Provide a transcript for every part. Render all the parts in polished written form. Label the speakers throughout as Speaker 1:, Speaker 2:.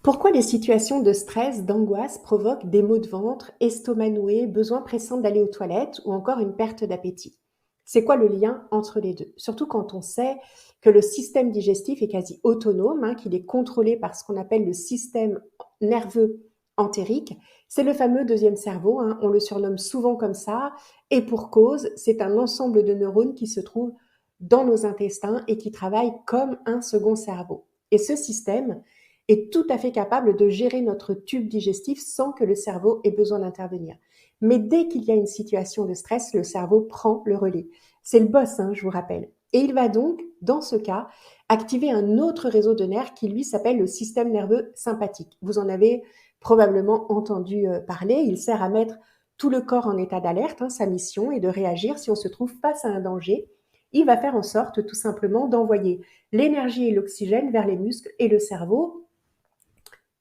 Speaker 1: Pourquoi les situations de stress, d'angoisse provoquent des maux de ventre, estomac noué, besoin pressant d'aller aux toilettes ou encore une perte d'appétit? C'est quoi le lien entre les deux? Surtout quand on sait que le système digestif est quasi autonome, qu'il est contrôlé par ce qu'on appelle le système nerveux entérique. C'est le fameux deuxième cerveau, on le surnomme souvent comme ça, et pour cause, c'est un ensemble de neurones qui se trouvent dans nos intestins et qui travaillent comme un second cerveau. Et ce système, est tout à fait capable de gérer notre tube digestif sans que le cerveau ait besoin d'intervenir. Mais dès qu'il y a une situation de stress, le cerveau prend le relais. C'est le boss, je vous rappelle. Et il va donc, dans ce cas, activer un autre réseau de nerfs qui, lui, s'appelle le système nerveux sympathique. Vous en avez probablement entendu parler. Il sert à mettre tout le corps en état d'alerte. Sa mission est de réagir si on se trouve face à un danger. Il va faire en sorte, tout simplement, d'envoyer l'énergie et l'oxygène vers les muscles et le cerveau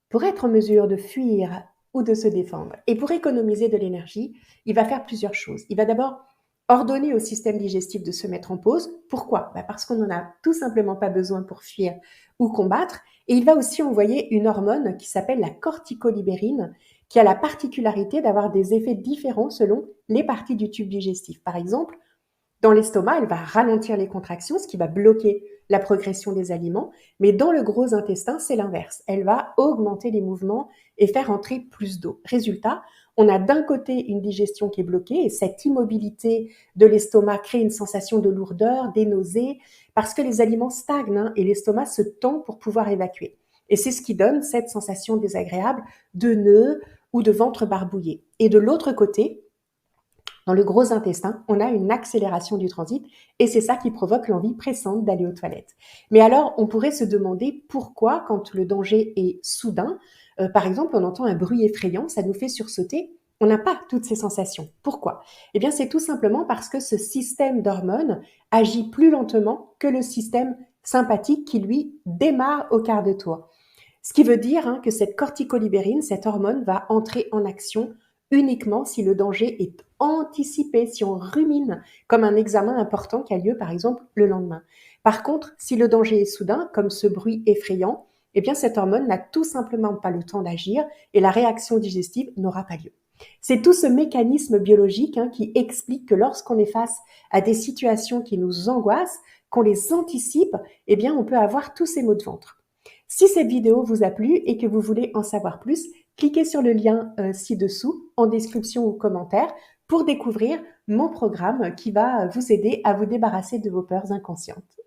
Speaker 1: pour être en mesure de fuir ou de se défendre. Et pour économiser de l'énergie, il va faire plusieurs choses. Il va d'abord ordonner au système digestif de se mettre en pause. Pourquoi? Parce qu'on n'en a tout simplement pas besoin pour fuir ou combattre. Et il va aussi envoyer une hormone qui s'appelle la corticolibérine, qui a la particularité d'avoir des effets différents selon les parties du tube digestif. Par exemple, dans l'estomac, elle va ralentir les contractions, ce qui va bloquer la progression des aliments. Mais dans le gros intestin, c'est l'inverse. Elle va augmenter les mouvements et faire entrer plus d'eau. Résultat, on a d'un côté une digestion qui est bloquée et cette immobilité de l'estomac crée une sensation de lourdeur, des nausées, parce que les aliments stagnent et l'estomac se tend pour pouvoir évacuer. Et c'est ce qui donne cette sensation désagréable de nœud ou de ventre barbouillé. Et de l'autre côté, dans le gros intestin, on a une accélération du transit et c'est ça qui provoque l'envie pressante d'aller aux toilettes. Mais alors, on pourrait se demander pourquoi, quand le danger est soudain, par exemple, on entend un bruit effrayant, ça nous fait sursauter, on n'a pas toutes ces sensations. Pourquoi? Eh bien, c'est tout simplement parce que ce système d'hormones agit plus lentement que le système sympathique qui, lui, démarre au quart de tour. Ce qui veut dire que cette corticolibérine, cette hormone, va entrer en action uniquement si le danger est anticipé, si on rumine comme un examen important qui a lieu par exemple le lendemain. Par contre, si le danger est soudain, comme ce bruit effrayant, eh bien cette hormone n'a tout simplement pas le temps d'agir et la réaction digestive n'aura pas lieu. C'est tout ce mécanisme biologique qui explique que lorsqu'on est face à des situations qui nous angoissent, qu'on les anticipe, eh bien on peut avoir tous ces maux de ventre. Si cette vidéo vous a plu et que vous voulez en savoir plus, cliquez sur le lien ci-dessous, en description ou commentaire, pour découvrir mon programme qui va vous aider à vous débarrasser de vos peurs inconscientes.